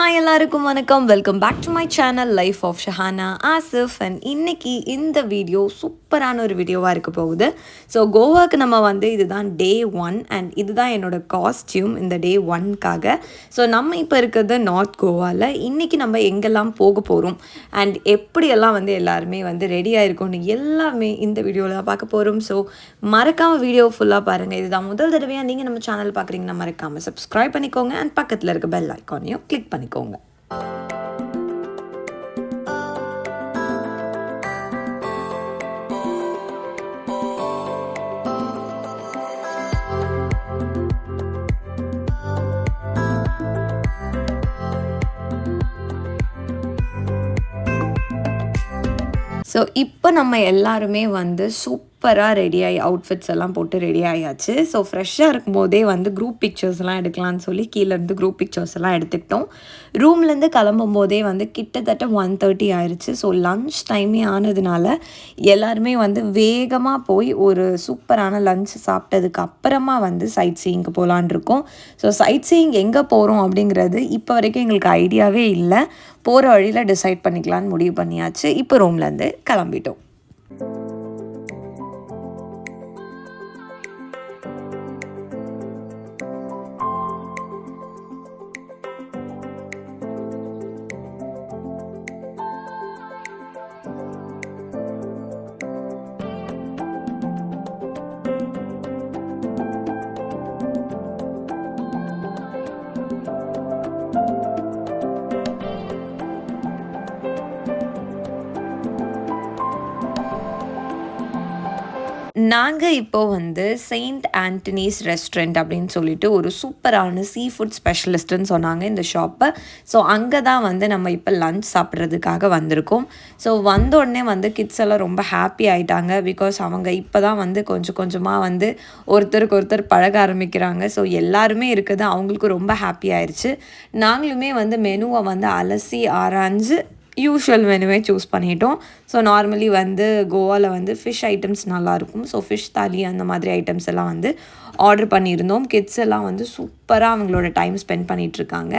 Hi எல்லாருக்கும் வணக்கம். Welcome back to my channel life of Shahana Asif. And இன்னைக்கு இந்த வீடியோ சூப்பரான ஒரு வீடியோவாக இருக்க போகுது. ஸோ கோவாவுக்கு நம்ம இதுதான் டே 1 அண்ட் இதுதான் என்னோடய காஸ்டியூம் இந்த டே 1க்காக. ஸோ நம்ம இப்போ இருக்கிறது நார்த் கோவாவில். இன்றைக்கி நம்ம எங்கெல்லாம் போக போகிறோம் அண்ட் எப்படியெல்லாம் எல்லாருமே ரெடியாக இருக்கோன்னு எல்லாமே இந்த வீடியோவில் தான் பார்க்க போகிறோம். ஸோ மறக்காமல் வீடியோ ஃபுல்லாக பாருங்கள். இதுதான் முதல் தடவையாக நீங்கள் நம்ம சேனல் பார்க்குறீங்கன்னா மறக்காமல் சப்ஸ்கிரைப் பண்ணிக்கோங்க அண்ட் பக்கத்தில் இருக்க பெல் ஐக்கானையும் கிளிக் பண்ணிக்கோங்க. ஸோ இப்போ நம்ம எல்லாருமே சூப்பராக ரெடியாகி அவுட்ஃபிட்ஸ் எல்லாம் போட்டு ரெடி ஆகியாச்சு. ஸோ ஃப்ரெஷ்ஷாக இருக்கும்போதே குரூப் பிக்சர்ஸ்லாம் எடுக்கலான்னு சொல்லி கீழேருந்து குரூப் பிக்சர்ஸ் எல்லாம் எடுத்துக்கிட்டோம். ரூம்லேருந்து கிளம்பும் போதே கிட்டத்தட்ட 1:30 ஆயிடுச்சு. ஸோ லன்ச் டைமே ஆனதுனால எல்லாருமே வேகமாக போய் ஒரு சூப்பரான லன்ச் சாப்பிட்டதுக்கு அப்புறமா சைட் சீயிங்க்கு போகலான் இருக்கோம். ஸோ சைட் சீயிங் எங்கே போகிறோம் அப்படிங்கிறது இப்போ வரைக்கும் எங்களுக்கு ஐடியாவே இல்லை. போகிற வழியில் டிசைட் பண்ணிக்கலான்னு முடிவு பண்ணியாச்சு. இப்போ ரூம்லேருந்து கிளம்பிட்டோம். நாங்கள் இப்போது செயின்ட் ஆண்டனிஸ் ரெஸ்டாரண்ட் அப்படின்னு சொல்லிட்டு ஒரு சூப்பரான சீ ஃபுட் ஸ்பெஷலிஸ்ட்டுன்னு சொன்னாங்க இந்த ஷாப்பை. ஸோ அங்கே தான் நம்ம இப்போ லன்ச் சாப்பிட்றதுக்காக வந்திருக்கோம். ஸோ வந்தோடனே கிட்ஸ் எல்லாம் ரொம்ப ஹாப்பி ஆகிட்டாங்க. பிகாஸ் அவங்க இப்போ தான் கொஞ்சம் கொஞ்சமாக ஒருத்தருக்கு ஒருத்தர் பழக ஆரம்பிக்கிறாங்க. ஸோ எல்லாருமே இருக்குது அவங்களுக்கு ரொம்ப ஹாப்பி ஆயிடுச்சு. நாங்களுமே மெனுவை அலசி ஆராய்ஞ்சு யூஷுவல் மெனுவே சூஸ் பண்ணிட்டோம். ஸோ நார்மலி கோவாவில் ஃபிஷ் ஐட்டம்ஸ் நல்லாயிருக்கும். ஸோ ஃபிஷ் தாலி அந்த மாதிரி ஐட்டம்ஸ் எல்லாம் ஆர்டர் பண்ணியிருந்தோம். கிட்ஸ் எல்லாம் சூப்பராக அவங்களோட டைம் ஸ்பெண்ட் பண்ணிகிட்ருக்காங்க.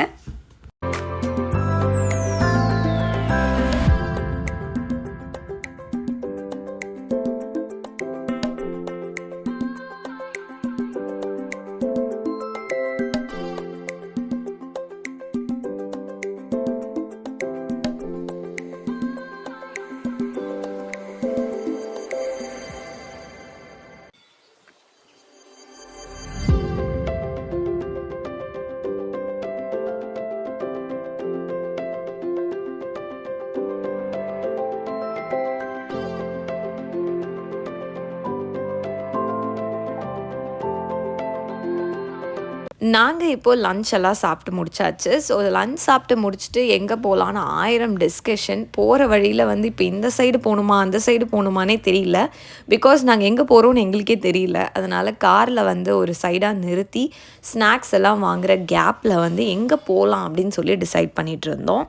நாங்கள் இப்போது லன்ச் எல்லாம் சாப்பிட்டு முடிச்சாச்சு. ஸோ லன்ச் சாப்பிட்டு முடிச்சுட்டு எங்கே போகலான்னு 1000 டிஸ்கஷன். போகிற வழியில் இப்போ இந்த சைடு போகணுமா அந்த சைடு போகணுமானே தெரியல. பிகாஸ் நாங்கள் எங்கே போகிறோன்னு எங்களுக்கே தெரியல. அதனால் காரில் ஒரு சைடாக நிறுத்தி ஸ்நாக்ஸ் எல்லாம் வாங்குகிற கேப்பில் எங்கே போகலாம் அப்படின்னு சொல்லி டிசைட் பண்ணிகிட்டு இருந்தோம்.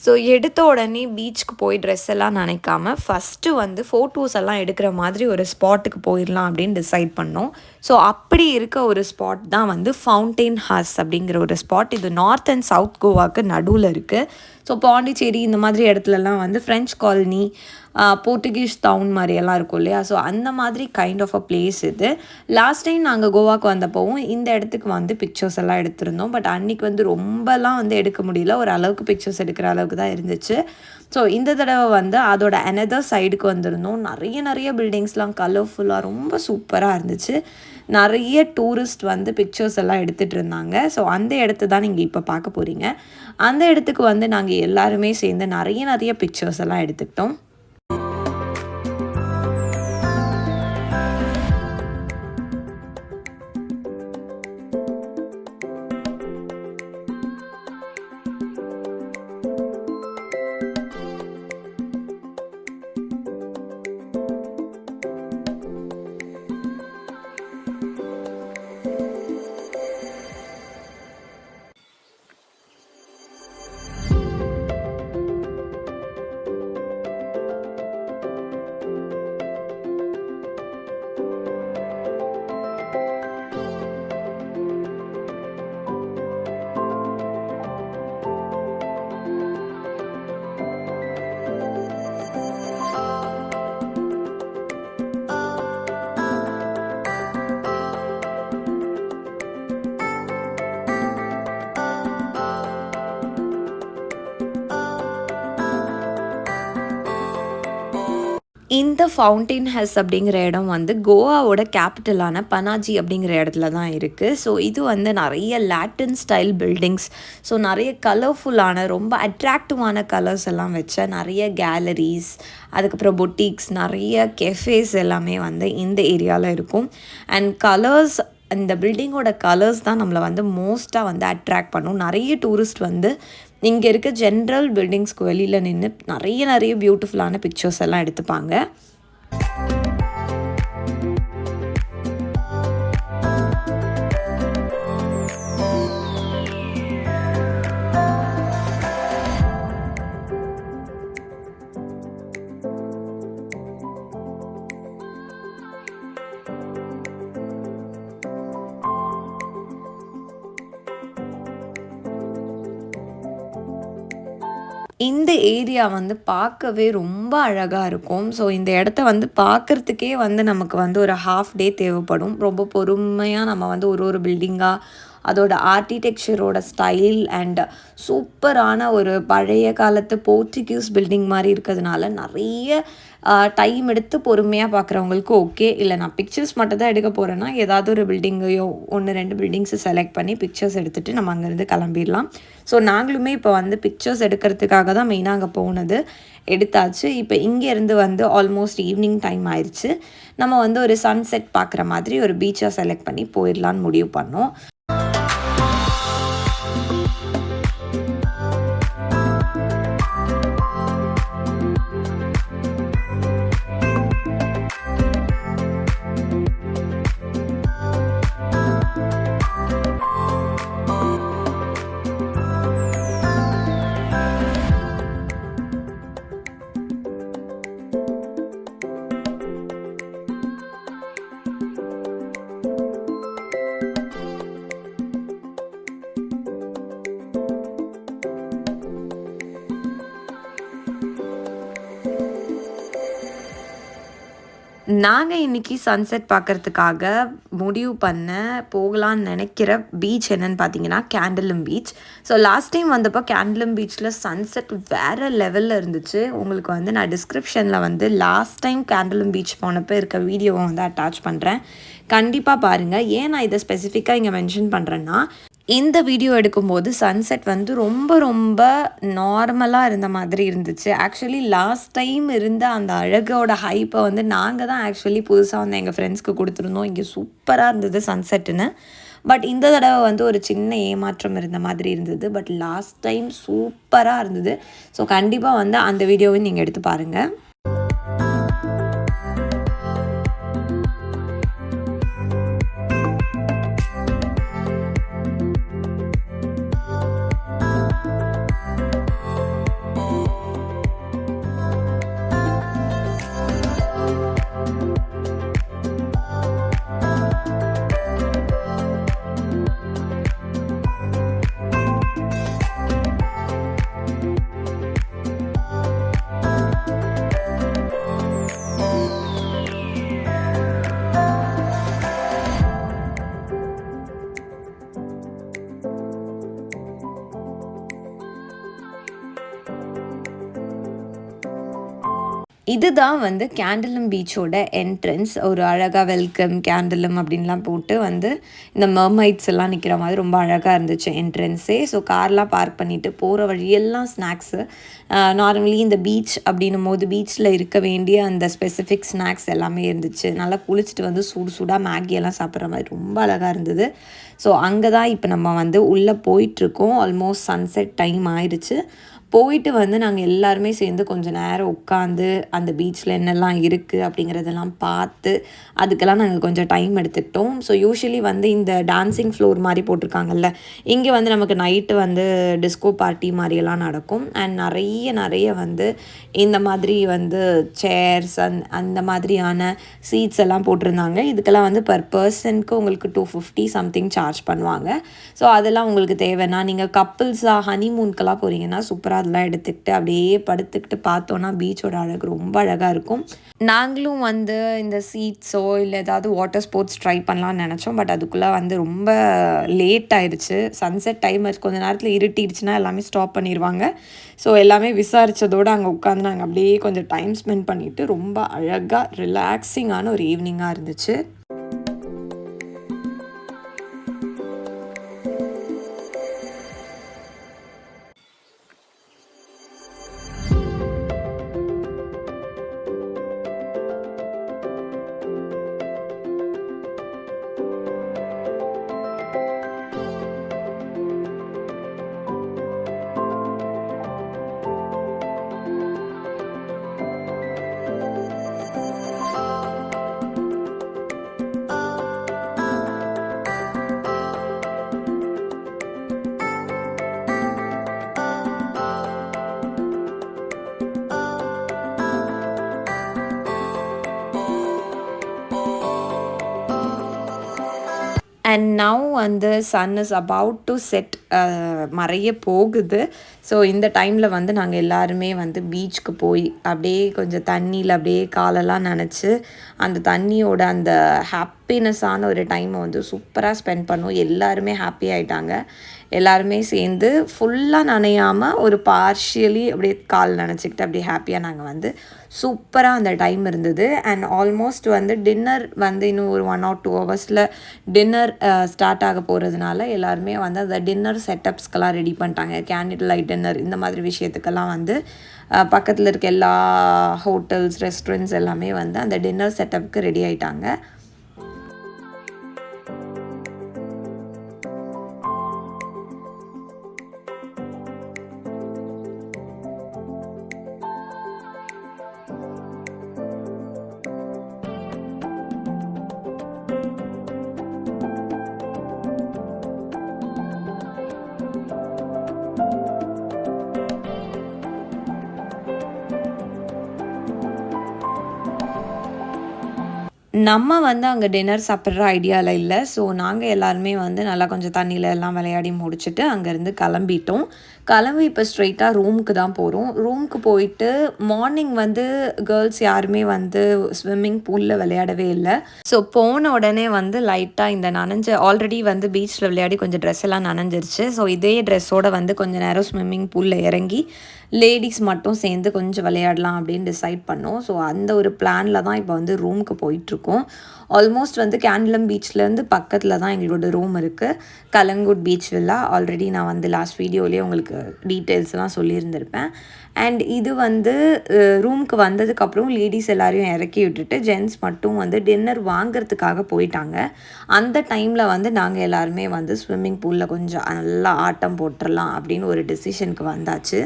ஸோ எடுத்த உடனே பீச்சுக்கு போய் ட்ரெஸ் எல்லாம் நினைக்காம ஃபஸ்ட்டு ஃபோட்டோஸ் எல்லாம் எடுக்கிற மாதிரி ஒரு ஸ்பாட்டுக்கு போயிடலாம் அப்படின்னு டிசைட் பண்ணோம். ஸோ அப்படி இருக்க ஒரு ஸ்பாட் தான் வந்து ஃபவுண்டெயின் ஹாஸ் அப்படிங்கிற ஒரு ஸ்பாட். இது நார்த் அண்ட் சவுத் கோவாக்கு நடுவில் இருக்குது. ஸோ பாண்டிச்சேரி இந்த மாதிரி இடத்துலலாம் வந்து ஃப்ரெஞ்ச் காலனி, போர்ட்டுகீஸ் டவுன் மாதிரியெல்லாம் இருக்கும் இல்லையா? ஸோ அந்த மாதிரி கைண்ட் ஆஃப் அ பிளேஸ் இது. லாஸ்ட் டைம் நாங்கள் கோவாக்கு வந்தப்போவும் இந்த இடத்துக்கு வந்து பிக்சர்ஸ் எல்லாம் எடுத்திருந்தோம். பட் அன்றைக்கி வந்து ரொம்பலாம் வந்து எடுக்க முடியல, ஒரு அளவுக்கு பிக்சர்ஸ் எடுக்கிற அளவுக்கு தான் இருந்துச்சு. ஸோ இந்த தடவை வந்து அதோட அனதர் சைடுக்கு வந்திருந்தோம். நிறைய பில்டிங்ஸ்லாம் கலர்ஃபுல்லாக ரொம்ப சூப்பராக இருந்துச்சு. நிறைய டூரிஸ்ட் வந்து பிக்சர்ஸ் எல்லாம் எடுத்துகிட்டு இருந்தாங்க. ஸோ அந்த இடத்த தான் நீங்கள் இப்போ பார்க்க போகிறீங்க. அந்த இடத்துக்கு வந்து நாங்கள் எல்லாருமே சேர்ந்து நிறைய பிக்சர்ஸ் எல்லாம் எடுத்துக்கிட்டோம். இந்த ஃபவுண்டெயின் ஹவுஸ் அப்படிங்கிற இடம் வந்து கோவாவோட கேபிட்டலான பனாஜி அப்படிங்கிற இடத்துல தான் இருக்குது. ஸோ இது வந்து நிறைய லாட்டின் ஸ்டைல் பில்டிங்ஸ், ஸோ நிறைய கலர்ஃபுல்லான ரொம்ப அட்ராக்டிவான கலர்ஸ் எல்லாம் வச்ச நிறைய கேலரிஸ், அதுக்கப்புறம் பொட்டிக்ஸ், நிறைய கெஃபேஸ் எல்லாமே வந்து இந்த ஏரியாவில் இருக்கும். அண்ட் கலர்ஸ், இந்த பில்டிங்கோட கலர்ஸ் தான் நம்மளை வந்து மோஸ்ட்டாக வந்து அட்ராக்ட் பண்ணும். நிறைய டூரிஸ்ட் வந்து இங்கே இருக்க ஜென்ரல் பில்டிங்ஸ்க்கு வெளியில் நின்று நிறைய பியூட்டிஃபுல்லான பிக்சர்ஸ் எல்லாம் எடுத்துப்பாங்க. இந்த ஏரியா வந்து பார்க்கவே ரொம்ப அழகாக இருக்கும். ஸோ இந்த இடத்த வந்து பார்க்குறதுக்கே வந்து நமக்கு வந்து ஒரு ஹாஃப் டே தேவைப்படும். ரொம்ப பொறுமையாக நம்ம வந்து ஒரு பில்டிங்காக அதோட ஆர்கிடெக்சரோட ஸ்டைல் அண்ட் சூப்பரான ஒரு பழைய காலத்து போர்ச்சுகீஸ் பில்டிங் மாதிரி இருக்கிறதுனால நிறைய டைம் எடுத்து பொறுமையாக பார்க்குறவங்களுக்கு ஓகே. இல்லை நான் பிக்சர்ஸ் மட்டும் தான் எடுக்க போகிறேன்னா ஏதாவது ஒரு பில்டிங்கையோ 1-2 பில்டிங்ஸை செலக்ட் பண்ணி பிக்சர்ஸ் எடுத்துகிட்டு நம்ம அங்கேருந்து கிளம்பிடலாம். ஸோ நாங்களுமே இப்போ வந்து பிக்சர்ஸ் எடுக்கிறதுக்காக தான் மெயினாக அங்கே போனது. எடுத்தாச்சு. இப்போ இங்கேருந்து வந்து ஆல்மோஸ்ட் ஈவினிங் டைம் ஆயிடுச்சு. நம்ம வந்து ஒரு சன்செட் பார்க்குற மாதிரி ஒரு பீச்சை செலக்ட் பண்ணி போயிடலான்னு முடிவு பண்ணோம். நாங்கள் இன்றைக்கி சன்செட் பார்க்குறதுக்காக முடிவு பண்ண போகலான்னு நினைக்கிற பீச் என்னென்னு பார்த்தீங்கன்னா கேண்டலம் பீச். ஸோ லாஸ்ட் டைம் வந்தப்போ கேண்டலம் பீச்சில் சன்செட் வேறு லெவலில் இருந்துச்சு. உங்களுக்கு வந்து நான் டிஸ்கிரிப்ஷனில் வந்து லாஸ்ட் டைம் கேண்டலம் பீச் போனப்போ இருக்க வீடியோவை வந்து அட்டாச் பண்ணுறேன், கண்டிப்பாக பாருங்கள். ஏன் நான் இதை ஸ்பெசிஃபிக்காக இங்கே மென்ஷன் பண்ணுறேன்னா, இந்த வீடியோ எடுக்கும்போது சன்செட் வந்து ரொம்ப நார்மலாக இருந்த மாதிரி இருந்துச்சு. ஆக்சுவலி லாஸ்ட் டைம் இருந்த அந்த அழகோட ஹைப்பை வந்து நாங்கள் தான் ஆக்சுவலி புதுசாக வந்து எங்கள் ஃப்ரெண்ட்ஸ்க்கு கொடுத்துருந்தோம். இங்கே சூப்பராக இருந்தது சன்செட்டுன்னு. பட் இந்த தடவை வந்து ஒரு சின்ன ஏமாற்றம் இருந்த மாதிரி இருந்தது. பட் லாஸ்ட் டைம் சூப்பராக இருந்தது. ஸோ கண்டிப்பாக வந்து அந்த வீடியோவை நீங்கள் எடுத்து பாருங்கள். இதுதான் வந்து கேண்டலம் பீச்சோட என்ட்ரன்ஸ். ஒரு அழகா வெல்கம் கேண்டலம் அப்படின்லாம் போட்டு வந்து இந்த மெர்மைட்ஸ் எல்லாம் நிற்கிற மாதிரி ரொம்ப அழகாக இருந்துச்சு என்ட்ரன்ஸே. ஸோ கார்லாம் பார்க் பண்ணிவிட்டு போகிற வழியெல்லாம் ஸ்நாக்ஸு. நார்மலி இந்த பீச் அப்படின்னும் போது பீச்சில் இருக்க வேண்டிய அந்த ஸ்பெசிஃபிக் ஸ்நாக்ஸ் எல்லாமே இருந்துச்சு. நல்லா குளிச்சுட்டு வந்து சூடு சூடாக மேகியெல்லாம் சாப்பிட்ற மாதிரி ரொம்ப அழகாக இருந்தது. ஸோ அங்கே தான் இப்போ நம்ம வந்து உள்ளே போயிட்டுருக்கோம். ஆல்மோஸ்ட் சன்செட் டைம் ஆயிடுச்சு. போயிட்டு வந்து நாங்கள் எல்லாருமே சேர்ந்து கொஞ்சம் நேரம் உட்காந்து அந்த பீச்சில் என்னெல்லாம் இருக்குது அப்படிங்கிறதெல்லாம் பார்த்து அதுக்கெல்லாம் நாங்கள் கொஞ்சம் டைம் எடுத்துக்கிட்டோம். ஸோ யூஸ்வலி வந்து இந்த டான்ஸிங் ஃப்ளோர் மாதிரி போட்டிருக்காங்கல்ல, இங்கே வந்து நமக்கு நைட்டு வந்து டிஸ்கோ பார்ட்டி மாதிரியெல்லாம் நடக்கும். அண்ட் நிறைய வந்து இந்த மாதிரி வந்து சேர்ஸ் அந்த மாதிரியான சீட்ஸ் எல்லாம் போட்டிருந்தாங்க. இதுக்கெல்லாம் வந்து பர் பர்சனுக்கு உங்களுக்கு 250 சம்திங் சார்ஜ் பண்ணுவாங்க. ஸோ அதெல்லாம் உங்களுக்கு தேவைன்னா நீங்கள் கப்புள்ஸாக ஹனிமூனுக்கெல்லாம் போகிறீங்கன்னா சூப்பராக அதெல்லாம் எடுத்துக்கிட்டு அப்படியே படுத்துக்கிட்டு பார்த்தோன்னா பீச்சோட அழகு ரொம்ப அழகாக இருக்கும். நாங்களும் வந்து இந்த சீட்ஸோ இல்லை ஏதாவது வாட்டர் ஸ்போர்ட்ஸ் ட்ரை பண்ணலான்னு நினச்சோம். பட் அதுக்குள்ளே வந்து ரொம்ப லேட் ஆயிடுச்சு. சன்செட் டைம் கொஞ்சம் நேரத்தில் இருட்டிடுச்சுன்னா எல்லாமே ஸ்டாப் பண்ணிடுவாங்க. ஸோ எல்லாமே விசாரித்ததோடு அங்கே உட்காந்து நாங்கள் அப்படியே கொஞ்சம் டைம் ஸ்பெண்ட் பண்ணிவிட்டு ரொம்ப அழகாக ரிலாக்ஸிங்கான ஒரு ஈவினிங்காக இருந்துச்சு. அண்ட் நவ் வந்து sun is about to set, மறைய போகுது. ஸோ இந்த டைமில் வந்து நாங்கள் எல்லாருமே வந்து பீச்சுக்கு போய் அப்படியே கொஞ்சம் தண்ணியில் அப்படியே காலெல்லாம் நனைச்சி அந்த தண்ணியோட அந்த ஹாப்பினஸ்ஸான ஒரு டைமை வந்து சூப்பராக ஸ்பெண்ட் பண்ணோம். எல்லாருமே ஹாப்பி ஆகிட்டாங்க. எல்லாருமே சேர்ந்து ஃபுல்லாக நனையாமல் ஒரு பார்ஷியலி அப்படியே கால் நனைச்சிக்கிட்டு அப்படியே ஹாப்பியாக நாங்கள் வந்து சூப்பராக அந்த டைம் இருந்தது. அண்ட் ஆல்மோஸ்ட் வந்து டின்னர் வந்து இன்னும் ஒரு 1 or 2 ஹவர்ஸில் டின்னர் ஸ்டார்ட் ஆக போகிறதுனால எல்லாருமே வந்து அந்த டின்னர் செட்டப்ஸ்க்கெல்லாம் ரெடி பண்ணிட்டாங்க. கேண்டில் லைட் டின்னர் இந்த மாதிரி விஷயத்துக்கெல்லாம் வந்து பக்கத்தில் இருக்க எல்லா ஹோட்டல்ஸ் ரெஸ்டாரண்ட்ஸ் எல்லாமே வந்து அந்த டின்னர் செட்டப்புக்கு ரெடி ஆகிட்டாங்க. நம்ம வந்து அங்கே டின்னர் சாப்பிட்ற ஐடியாவில் இல்லை. ஸோ நாங்கள் எல்லாருமே வந்து நல்லா கொஞ்சம் தண்ணியில் எல்லாம் விளையாடி முடிச்சுட்டு அங்கேருந்து கிளம்பிட்டோம். கிளம்பி இப்போ ஸ்ட்ரெயிட்டாக ரூமுக்கு தான் போகிறோம். ரூமுக்கு போயிட்டு மார்னிங் வந்து கேர்ள்ஸ் யாருமே வந்து ஸ்விம்மிங் பூலில் விளையாடவே இல்லை. ஸோ போன உடனே வந்து லைட்டாக இந்த ஆல்ரெடி வந்து பீச்சில் விளையாடி கொஞ்சம் ட்ரெஸ் எல்லாம் நனைஞ்சிருச்சு. ஸோ இதே ட்ரெஸ்ஸோடு வந்து கொஞ்சம் நேரம் ஸ்விம்மிங் பூலில் இறங்கி லேடிஸ் மட்டும் சேர்ந்து கொஞ்சம் விளையாடலாம் அப்படின்னு டிசைட் பண்ணோம். ஸோ அந்த ஒரு பிளானில் தான் இப்போ வந்து ரூமுக்கு போயிட்டுருக்கோம். ஆல்மோஸ்ட் வந்து கேண்டலம் பீச்லேருந்து பக்கத்தில் தான் எங்களோட ரூம் இருக்குது. Calangute beach villa. ஆல்ரெடி நான் வந்து லாஸ்ட் வீடியோலேயே உங்களுக்கு டீட்டெயில்ஸ்லாம் சொல்லியிருந்திருப்பேன். அண்ட் இது வந்து ரூமுக்கு வந்ததுக்கப்புறம் லேடிஸ் எல்லாரையும் இறக்கி விட்டுட்டு ஜென்ட்ஸ் மட்டும் வந்து டின்னர் வாங்கிறதுக்காக போயிட்டாங்க. அந்த டைமில் வந்து நாங்கள் எல்லாருமே வந்து ஸ்விம்மிங் பூலில் கொஞ்சம் நல்லா ஆட்டம் போட்டுடலாம் அப்படின்னு ஒரு டெசிஷனுக்கு வந்தாச்சு.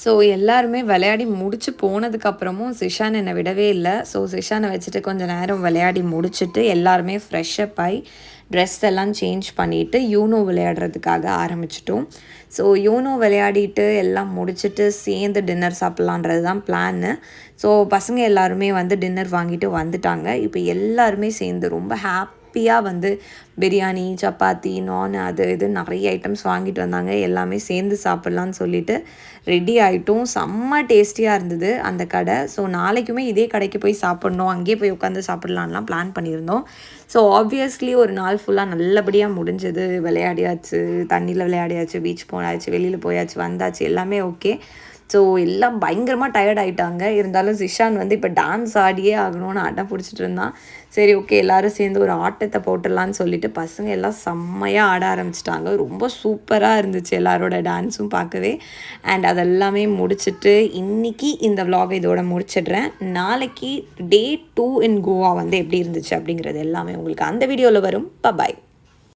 ஸோ எல்லாருமே விளையாடி முடிச்சு போனதுக்கப்புறமும் சிஷான் என்னை விடவே இல்லை. ஸோ சிஷானை வச்சுட்டு கொஞ்சம் நேரம் விளையாடி முடிச்சுட்டு எல்லாருமே ஃப்ரெஷ்அப் ஆகி ட்ரெஸ் எல்லாம் சேஞ்ச் பண்ணிவிட்டு யூனோ விளையாடுறதுக்காக ஆரம்பிச்சிட்டோம். ஸோ யூனோ விளையாடிட்டு எல்லாம் முடிச்சுட்டு சேர்ந்து டின்னர் சாப்பிட்லான்றது தான் பிளான்னு. ஸோ பசங்க எல்லாருமே வந்து டின்னர் வாங்கிட்டு வந்துட்டாங்க. இப்போ எல்லாருமே சேர்ந்து ரொம்ப ஹாப்பியாக வந்து பிரியாணி, சப்பாத்தி, நான் அது இது நிறைய ஐட்டம்ஸ் வாங்கிட்டு வந்தாங்க. எல்லாமே சேர்ந்து சாப்பிட்லான்னு சொல்லிட்டு ரெடி ஆகிட்டோம். செம்ம டேஸ்டியாக இருந்தது அந்த கடை. ஸோ நாளைக்குமே இதே கடைக்கு போய் சாப்பிட்ணும், அங்கேயே போய் உட்காந்து சாப்பிட்லான்லாம் பிளான் பண்ணியிருந்தோம். ஸோ ஆப்வியஸ்லி ஒரு நாள் ஃபுல்லாக நல்லபடியாக முடிஞ்சது. விளையாடியாச்சு, தண்ணியில் விளையாடியாச்சு, பீச் போயாச்சு, வெளியில் போயாச்சு, வந்தாச்சு, எல்லாமே ஓகே. ஸோ எல்லாம் பயங்கரமாக டயர்ட் ஆகிட்டாங்க. இருந்தாலும் ஜிஷான் வந்து இப்போ டான்ஸ் ஆடியே ஆகணும்னு அடம் பிடிச்சிட்டு இருந்தான். சரி ஓகே எல்லோரும் சேர்ந்து ஒரு ஆட்டத்தை போட்டுடலான்னு சொல்லிட்டு பசங்க எல்லாம் செம்மையாக ஆட ஆரம்பிச்சிட்டாங்க. ரொம்ப சூப்பராக இருந்துச்சு எல்லாரோட டான்ஸும் பார்க்கவே. அண்ட் அதெல்லாமே முடிச்சுட்டு இன்றைக்கி இந்த vlog இதோட முடிச்சிடுறேன். நாளைக்கு டே 2 இன் கோவா வந்து எப்படி இருந்துச்சு அப்படிங்கிறது எல்லாமே உங்களுக்கு அந்த வீடியோவில் வரும். பாய்.